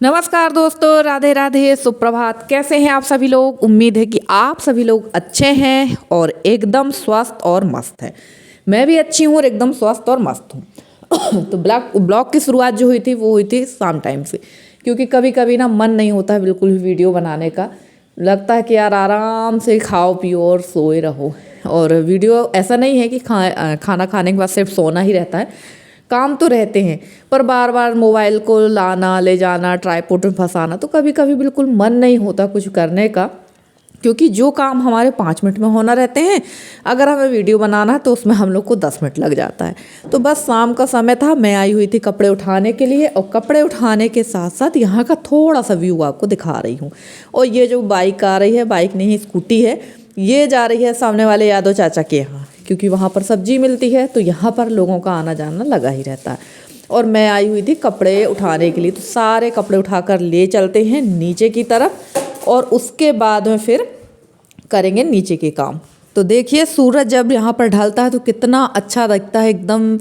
नमस्कार दोस्तों, राधे राधे, सुप्रभात। कैसे हैं आप सभी लोग? उम्मीद है कि आप सभी लोग अच्छे हैं और एकदम स्वस्थ और मस्त हैं। मैं भी अच्छी हूँ और एकदम स्वस्थ और मस्त हूँ। तो ब्लॉग की शुरुआत जो हुई थी वो हुई थी शाम टाइम से, क्योंकि कभी कभी ना मन नहीं होता है बिल्कुल भी वीडियो बनाने का। लगता है कि यार आराम से खाओ पियो और सोए रहो। और वीडियो ऐसा नहीं है कि खाना खाने के बाद सिर्फ सोना ही रहता है, काम तो रहते हैं, पर बार बार मोबाइल को लाना ले जाना, ट्राइपॉड में फंसाना, तो कभी कभी बिल्कुल मन नहीं होता कुछ करने का। क्योंकि जो काम हमारे 5 मिनट में होना रहते हैं, अगर हमें वीडियो बनाना है तो उसमें हम लोग को 10 मिनट लग जाता है। तो बस शाम का समय था, मैं आई हुई थी कपड़े उठाने के लिए, और कपड़े उठाने के साथ साथ यहाँ का थोड़ा सा व्यू आपको दिखा रही हूँ। और ये जो बाइक आ रही है, बाइक नहीं स्कूटी है, ये जा रही है सामने वाले यादव चाचा के यहाँ, क्योंकि वहाँ पर सब्जी मिलती है, तो यहाँ पर लोगों का आना जाना लगा ही रहता है। और मैं आई हुई थी कपड़े उठाने के लिए, तो सारे कपड़े उठाकर ले चलते हैं नीचे की तरफ, और उसके बाद में फिर करेंगे नीचे के काम। तो देखिए सूरज जब यहाँ पर ढलता है तो कितना अच्छा दिखता है, एकदम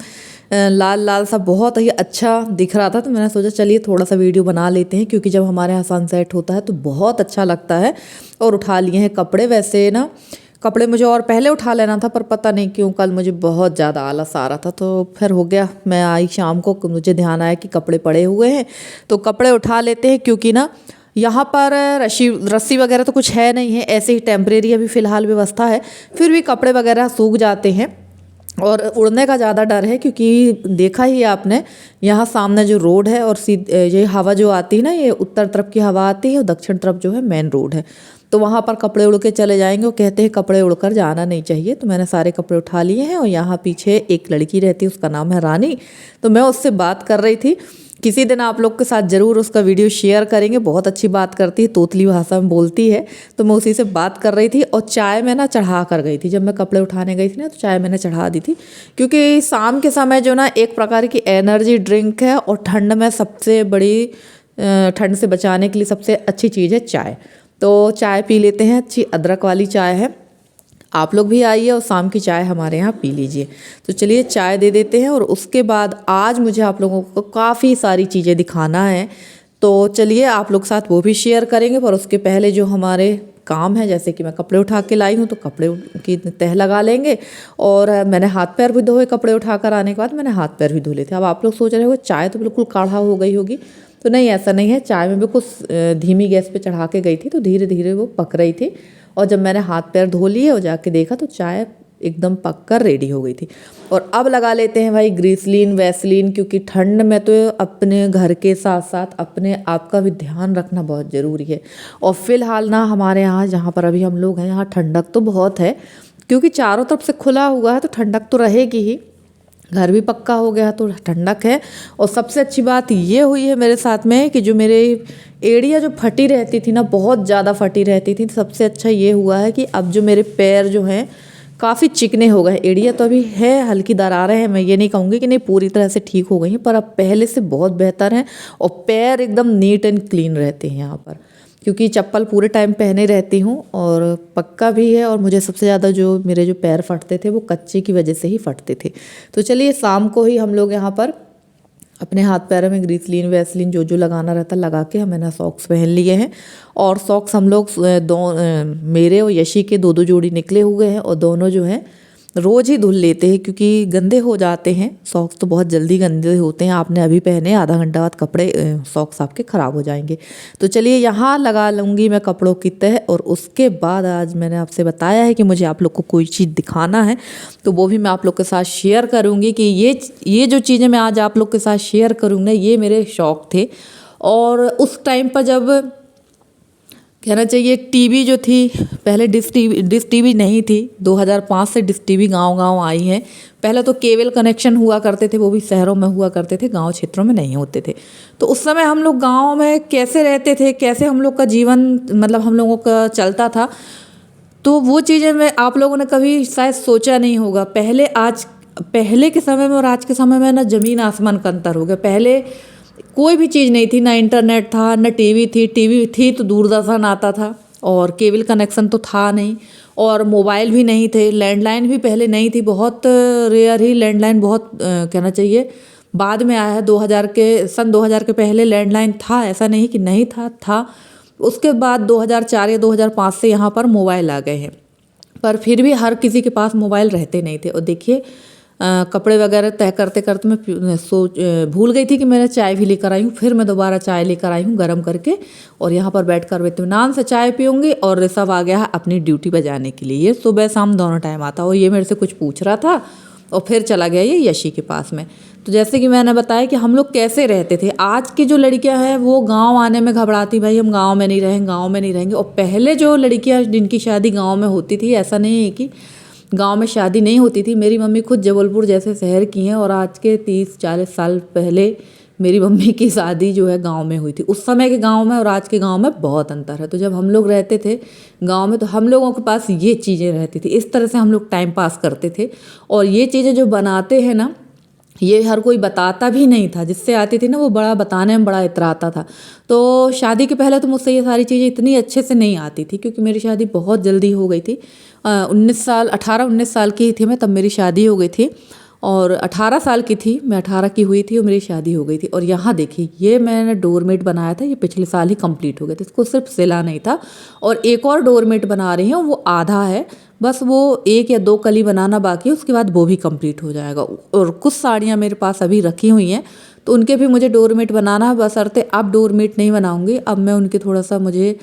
लाल लाल सा, बहुत ही अच्छा दिख रहा था। तो मैंने सोचा चलिए थोड़ा सा वीडियो बना लेते हैं, क्योंकि जब हमारे यहाँ सनसेट होता है तो बहुत अच्छा लगता है। और उठा लिए हैं कपड़े। वैसे ना कपड़े मुझे और पहले उठा लेना था, पर पता नहीं क्यों कल मुझे बहुत ज़्यादा आलस आ रहा था, तो फिर हो गया। मैं आई शाम को, मुझे ध्यान आया कि कपड़े पड़े हुए हैं तो कपड़े उठा लेते हैं। क्योंकि ना यहाँ पर रस्सी वगैरह तो कुछ है नहीं है, ऐसे ही टेम्परेरी अभी फ़िलहाल व्यवस्था है, फिर भी कपड़े वगैरह सूख जाते हैं। और उड़ने का ज़्यादा डर है, क्योंकि देखा ही आपने यहाँ सामने जो रोड है, और ये हवा जो आती है ना, ये उत्तर तरफ की हवा आती है और दक्षिण तरफ जो है मेन रोड है, तो वहाँ पर कपड़े उड़ के चले जाएंगे। वो कहते हैं कपड़े उड़कर जाना नहीं चाहिए। तो मैंने सारे कपड़े उठा लिए हैं। और यहाँ पीछे एक लड़की रहती है, उसका नाम है रानी, तो मैं उससे बात कर रही थी। किसी दिन आप लोग के साथ ज़रूर उसका वीडियो शेयर करेंगे। बहुत अच्छी बात करती है, तोतली भाषा में बोलती है। तो मैं उसी से बात कर रही थी। और चाय मैं ना चढ़ा कर गई थी, जब मैं कपड़े उठाने गई थी ना, तो चाय मैंने चढ़ा दी थी। क्योंकि शाम के समय जो ना एक प्रकार की एनर्जी ड्रिंक है, और ठंड में सबसे बड़ी, ठंड से बचाने के लिए सबसे अच्छी चीज़ है चाय। तो चाय पी लेते हैं, अच्छी अदरक वाली चाय है। आप लोग भी आइए और शाम की चाय हमारे यहाँ पी लीजिए। तो चलिए चाय दे देते हैं। और उसके बाद आज मुझे आप लोगों को काफ़ी सारी चीज़ें दिखाना है, तो चलिए आप लोग साथ वो भी शेयर करेंगे। पर उसके पहले जो हमारे काम है, जैसे कि मैं कपड़े उठा के लाई हूँ, तो कपड़े की तह लगा लेंगे। और मैंने हाथ पैर भी धोए, कपड़े उठा कर आने के बाद मैंने हाथ पैर भी धो लेते। अब आप लोग सोच रहे हो चाय तो बिल्कुल काढ़ा हो गई होगी, तो नहीं, ऐसा नहीं है। चाय में भी कुछ धीमी गैस पे चढ़ा के गई थी, तो धीरे धीरे वो पक रही थी। और जब मैंने हाथ पैर धो लिए और जाके देखा, तो चाय एकदम पक कर रेडी हो गई थी। और अब लगा लेते हैं भाई ग्रीसलीन वैसलीन, क्योंकि ठंड में तो अपने घर के साथ साथ अपने आप का भी ध्यान रखना बहुत ज़रूरी है। और फिलहाल ना हमारे यहाँ जहाँ पर अभी हम लोग हैं, यहाँ ठंडक तो बहुत है, क्योंकि चारों तरफ से खुला हुआ है, तो ठंडक तो रहेगी ही। घर भी पक्का हो गया तो ठंडक है। और सबसे अच्छी बात ये हुई है मेरे साथ में, कि जो मेरे एड़ियाँ जो फटी रहती थी ना, बहुत ज़्यादा फटी रहती थी, सबसे अच्छा ये हुआ है कि अब जो मेरे पैर जो हैं काफ़ी चिकने हो गए। एड़ियाँ तो अभी है, हल्की दरारें हैं, मैं ये नहीं कहूँगी कि नहीं पूरी तरह से ठीक हो गई हैं, पर अब पहले से बहुत बेहतर हैं। और पैर एकदम नीट एंड क्लीन रहते हैं यहाँ पर, क्योंकि चप्पल पूरे टाइम पहने रहती हूँ। और पक्का भी है। और मुझे सबसे ज़्यादा जो मेरे जो पैर फटते थे, वो कच्चे की वजह से ही फटते थे। तो चलिए शाम को ही हम लोग यहाँ पर अपने हाथ पैरों में ग्रीसलीन वैसलीन जो जो लगाना रहता लगा के मैंने सॉक्स पहन लिए हैं। और सॉक्स हम लोग मेरे और यशी के दो दो जोड़ी निकले हुए हैं, और दोनों जो हैं रोज़ ही धुल लेते हैं, क्योंकि गंदे हो जाते हैं। सॉक्स तो बहुत जल्दी गंदे होते हैं, आपने अभी पहने आधा घंटा बाद कपड़े सॉक्स आपके ख़राब हो जाएंगे। तो चलिए यहाँ लगा लूँगी मैं कपड़ों की तह। और उसके बाद आज मैंने आपसे बताया है कि मुझे आप लोग को कोई चीज़ दिखाना है, तो वो भी मैं आप लोग के साथ शेयर करूँगी। कि ये जो चीज़ें मैं आज आप लोग के साथ शेयर करूँगी, ये मेरे शौक़ थे। और उस टाइम पर जब कहना चाहिए टीवी जो थी, पहले डिश टीवी नहीं थी। 2005 से डिश टीवी गांव-गांव आई है। पहले तो केबल कनेक्शन हुआ करते थे, वो भी शहरों में हुआ करते थे, गांव क्षेत्रों में नहीं होते थे। तो उस समय हम लोग गांव में कैसे रहते थे, कैसे हम लोग का जीवन, मतलब हम लोगों का चलता था, तो वो चीज़ें मैं आप लोगों ने कभी शायद सोचा नहीं होगा। पहले के समय में और आज के समय में ना ज़मीन आसमान का अंतर हो गया। पहले कोई भी चीज़ नहीं थी, ना इंटरनेट था, ना टीवी थी तो दूरदर्शन आता था, और केबल कनेक्शन तो था नहीं, और मोबाइल भी नहीं थे, लैंडलाइन भी पहले नहीं थी, बहुत रेयर ही लैंडलाइन, बहुत कहना चाहिए बाद में आया है 2000 के, सन 2000 के पहले लैंडलाइन था, ऐसा नहीं कि नहीं था। उसके बाद 2004 या 2005 से यहाँ पर मोबाइल आ गए हैं, पर फिर भी हर किसी के पास मोबाइल रहते नहीं थे। और देखिए कपड़े वगैरह तय करते करते मैं भूल गई थी कि मैंने चाय भी लेकर आई हूँ। फिर मैं दोबारा चाय लेकर आई हूँ गर्म करके, और यहाँ पर बैठकर इत्मीनान से चाय पीऊँगी। और ऋषभ आ गया है अपनी ड्यूटी बजाने के लिए, ये सुबह शाम दोनों टाइम आता, और ये मेरे से कुछ पूछ रहा था और फिर चला गया ये यशी के पास में। तो जैसे कि मैंने बताया कि हम लोग कैसे रहते थे। आज की जो लड़कियां हैं वो गांव आने में घबराती, भाई हम गांव में नहीं रहेंगे, गांव में नहीं रहेंगे। और पहले जो लड़कियां जिनकी शादी गांव में होती थी, ऐसा नहीं है कि गांव में शादी नहीं होती थी। मेरी मम्मी खुद जबलपुर जैसे शहर की हैं, और आज के 30-40 साल पहले मेरी मम्मी की शादी जो है गांव में हुई थी। उस समय के गांव में और आज के गांव में बहुत अंतर है। तो जब हम लोग रहते थे गांव में तो हम लोगों के पास ये चीज़ें रहती थी, इस तरह से हम लोग टाइम पास करते थे। और ये चीज़ें जो बनाते हैं ना, ये हर कोई बताता भी नहीं था, जिससे आती थी ना वो बड़ा बताने में बड़ा इतराता था। तो शादी के पहले तो मुझसे ये सारी चीज़ें इतनी अच्छे से नहीं आती थी, क्योंकि मेरी शादी बहुत जल्दी हो गई थी। 18-19 साल की ही थी मैं तब मेरी शादी हो गई थी, और 18 साल की थी मैं, 18 की हुई थी और मेरी शादी हो गई थी। और यहाँ देखिए ये मैंने डोरमेट बनाया था, ये पिछले साल ही कंप्लीट हो गया था, इसको सिर्फ सिला नहीं था। और एक और डोरमेट बना रही हूँ, वो आधा है, बस वो 1 या 2 कली बनाना बाकी है, उसके बाद वो भी कंप्लीट हो जाएगा। और कुछ साड़ियाँ मेरे पास अभी रखी हुई हैं, तो उनके भी मुझे डोरमेट बनाना है। बशर्ते अब डोरमेट नहीं बनाऊँगी, अब मैं उनके थोड़ा सा मुझे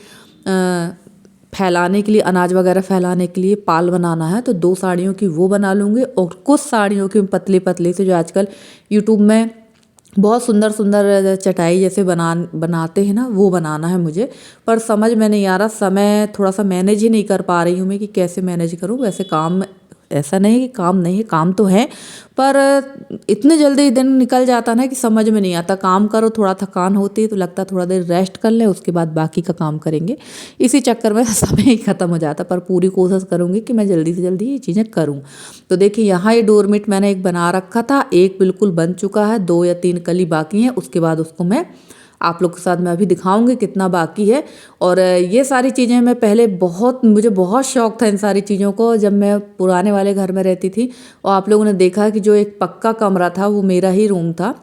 फैलाने के लिए, अनाज वगैरह फैलाने के लिए पाल बनाना है, तो 2 साड़ियों की वो बना लूँगी। और कुछ साड़ियों की पतली पतली से, जो आजकल यूट्यूब में बहुत सुंदर सुंदर चटाई जैसे बनाते हैं ना, वो बनाना है मुझे। पर समझ में नहीं आ रहा, समय थोड़ा सा मैनेज ही नहीं कर पा रही हूँ मैं कि कैसे मैनेज करूँ। वैसे काम, ऐसा नहीं कि काम नहीं है, काम तो है, पर इतने जल्दी दिन निकल जाता ना कि समझ में नहीं आता। काम करो, थोड़ा थकान होती है तो लगता थोड़ा देर रेस्ट कर लें, उसके बाद बाकी का काम करेंगे, इसी चक्कर में समय ही ख़त्म हो जाता। पर पूरी कोशिश करूँगी कि मैं जल्दी से जल्दी ये चीज़ें करूँ। तो देखिए यहाँ ये डोरमेट मैंने एक बना रखा था, एक बिल्कुल बन चुका है, 2 या 3 कली बाकी हैं। उसके बाद उसको मैं आप लोग के साथ मैं अभी दिखाऊंगी कितना बाकी है। और ये सारी चीज़ें मैं पहले मुझे बहुत शौक था इन सारी चीज़ों को, जब मैं पुराने वाले घर में रहती थी। और आप लोगों ने देखा कि जो एक पक्का कमरा था वो मेरा ही रूम था,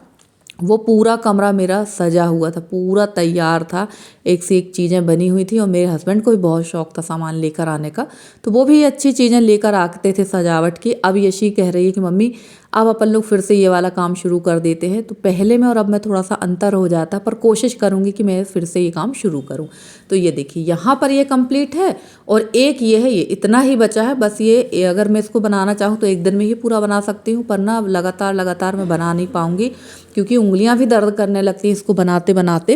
वो पूरा कमरा मेरा सजा हुआ था, पूरा तैयार था, एक से एक चीज़ें बनी हुई थी। और मेरे हस्बैंड को भी बहुत शौक था सामान लेकर आने का, तो वो भी अच्छी चीज़ें लेकर आते थे सजावट की। अब यशी कह रही है कि मम्मी अब अपन लोग फिर से ये वाला काम शुरू कर देते हैं। तो पहले में और अब में थोड़ा सा अंतर हो जाता, पर कोशिश करूँगी कि मैं फिर से ये काम शुरू करूँ। तो ये देखिए यहाँ पर ये कंप्लीट है, और एक ये है, ये इतना ही बचा है बस। ये अगर मैं इसको बनाना चाहूँ तो एक दिन में ही पूरा बना सकती हूँ, पर ना लगातार मैं बना नहीं पाऊँगी, क्योंकि उंगलियाँ भी दर्द करने लगती हैं इसको बनाते बनाते।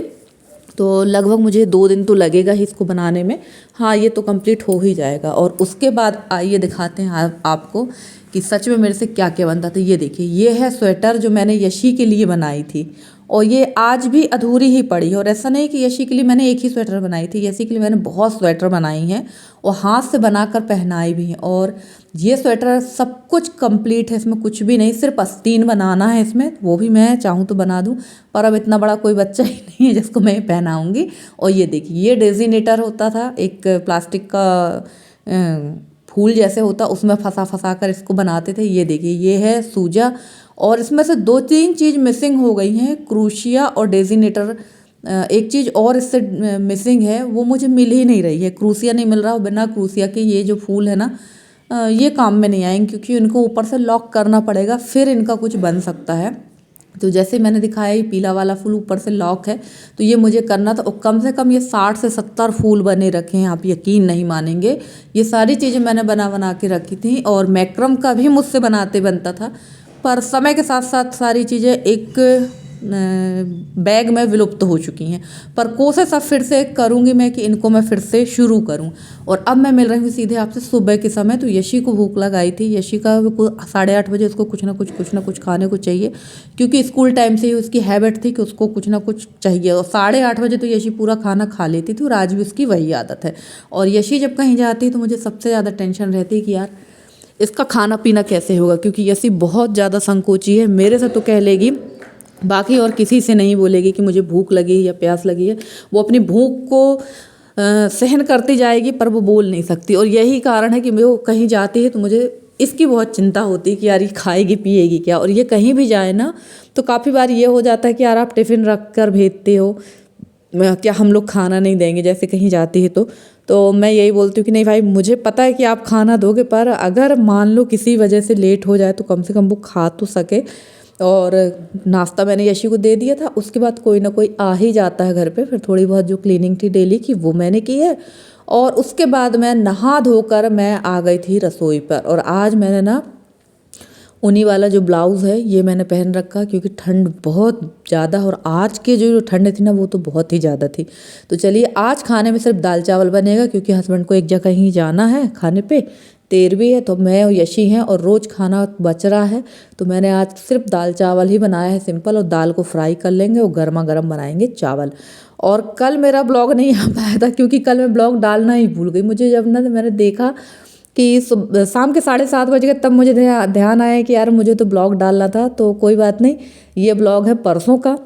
तो लगभग मुझे 2 दिन तो लगेगा ही इसको बनाने में। हाँ, ये तो कंप्लीट हो ही जाएगा। और उसके बाद आइए दिखाते हैं आपको कि सच में मेरे से क्या क्या बनता था। ये देखिए, ये है स्वेटर जो मैंने यशी के लिए बनाई थी, और ये आज भी अधूरी ही पड़ी है। और ऐसा नहीं कि यशी के लिए मैंने एक ही स्वेटर बनाई थी, यशी के लिए मैंने बहुत स्वेटर बनाई हैं और हाथ से बनाकर पहनाई भी हैं। और ये स्वेटर सब कुछ कंप्लीट है, इसमें कुछ भी नहीं, सिर्फ आस्तीन बनाना है इसमें, वो भी मैं चाहूँ तो बना दूँ, पर अब इतना बड़ा कोई बच्चा ही नहीं है जिसको मैं पहनाऊँगी। और ये देखिए, ये डेजिनेटर होता था, एक प्लास्टिक का फूल जैसे होता, उसमें फंसा कर इसको बनाते थे। ये देखिए, ये है सूजा, और इसमें से 2-3 चीज़ मिसिंग हो गई हैं, क्रूशिया और डेजिनेटर। एक चीज़ और इससे मिसिंग है, वो मुझे मिल ही नहीं रही है, क्रूसिया नहीं मिल रहा। और बिना क्रूसिया के ये जो फूल है ना, ये काम में नहीं आएंगे, क्योंकि इनको ऊपर से लॉक करना पड़ेगा, फिर इनका कुछ बन सकता है। तो जैसे मैंने दिखाया ये पीला वाला फूल ऊपर से लॉक है, तो ये मुझे करना था। और कम से कम ये 60 से 70 फूल बने रखे हैं, आप यकीन नहीं मानेंगे। ये सारी चीज़ें मैंने बना के रखी थी। और मैक्रम का भी मुझसे बनता था, पर समय के साथ साथ सारी चीज़ें एक बैग में विलुप्त हो चुकी हैं। पर कोशिश अब फिर से करूँगी मैं कि इनको मैं फिर से शुरू करूँ। और अब मैं मिल रही हूँ सीधे आपसे सुबह के समय। तो यशी को भूख लगाई थी, यशी का 8:30 बजे उसको कुछ ना कुछ खाने को चाहिए, क्योंकि स्कूल टाइम से ही उसकी हैबिट थी कि उसको कुछ ना कुछ चाहिए। और 8:30 बजे तो यशी पूरा खाना खा लेती थी, और आज भी उसकी वही आदत है। और यशी जब कहीं जाती है तो मुझे सबसे ज़्यादा टेंशन रहती है कि यार इसका खाना पीना कैसे होगा, क्योंकि यशी बहुत ज़्यादा संकोची है। मेरे से तो कह लेगी, बाकी और किसी से नहीं बोलेगी कि मुझे भूख लगी है या प्यास लगी है। वो अपनी भूख को सहन करती जाएगी, पर वो बोल नहीं सकती। और यही कारण है कि वो कहीं जाती है तो मुझे इसकी बहुत चिंता होती है कि यार ये खाएगी पिएगी क्या। और ये कहीं भी जाए ना तो काफ़ी बार ये हो जाता है कि यार आप टिफ़िन रख कर भेजते हो, क्या हम लोग खाना नहीं देंगे जैसे कहीं जाती है तो मैं यही बोलती हूँ कि नहीं भाई, मुझे पता है कि आप खाना दोगे, पर अगर मान लो किसी वजह से लेट हो जाए तो कम से कम वो खा तो सके। और नाश्ता मैंने यशी को दे दिया था, उसके बाद कोई ना कोई आ ही जाता है घर पे। फिर थोड़ी बहुत जो क्लीनिंग थी डेली की वो मैंने की है, और उसके बाद मैं नहा धोकर मैं आ गई थी रसोई पर। और आज मैंने ना ऊनी वाला जो ब्लाउज़ है ये मैंने पहन रखा, क्योंकि ठंड बहुत ज़्यादा, और आज की जो ठंड थी ना वो तो बहुत ही ज़्यादा थी। तो चलिए आज खाने में सिर्फ दाल चावल बनेगा, क्योंकि हस्बैंड को एक जगह ही जाना है खाने पे, 13वीं है, तो मैं और यशी हैं और रोज़ खाना बच रहा है। तो मैंने आज सिर्फ दाल चावल ही बनाया है सिंपल, और दाल को फ्राई कर लेंगे और गर्मा गर्म बनाएंगे चावल। और कल मेरा ब्लॉग नहीं आ पाया था, क्योंकि कल मैं ब्लॉग डालना ही भूल गई। मुझे जब ना मैंने देखा कि शाम के 7:30 बज गए, तब मुझे ध्यान आया कि यार मुझे तो ब्लॉग डालना था। तो कोई बात नहीं, ये ब्लॉग है परसों का,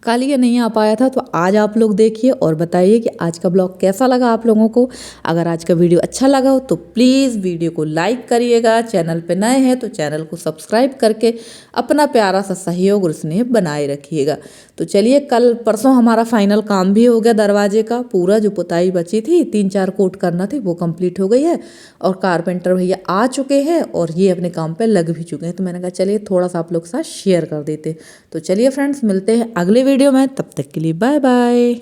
कल ये नहीं आ पाया था। तो आज आप लोग देखिए और बताइए कि आज का ब्लॉग कैसा लगा आप लोगों को। अगर आज का वीडियो अच्छा लगा हो तो प्लीज़ वीडियो को लाइक करिएगा, चैनल पे नए हैं तो चैनल को सब्सक्राइब करके अपना प्यारा सा सहयोग और स्नेह बनाए रखिएगा। तो चलिए, कल परसों हमारा फाइनल काम भी हो गया, दरवाजे का पूरा जो पुताई बची थी 3-4 कोट करना थी वो कंप्लीट हो गई है, और कारपेंटर भैया आ चुके हैं और ये अपने काम पे लग भी चुके हैं। तो मैंने कहा चलिए थोड़ा सा आप लोग के साथ शेयर कर देते। तो चलिए फ्रेंड्स, मिलते हैं अगले वीडियो में, तब तक के लिए बाय बाय।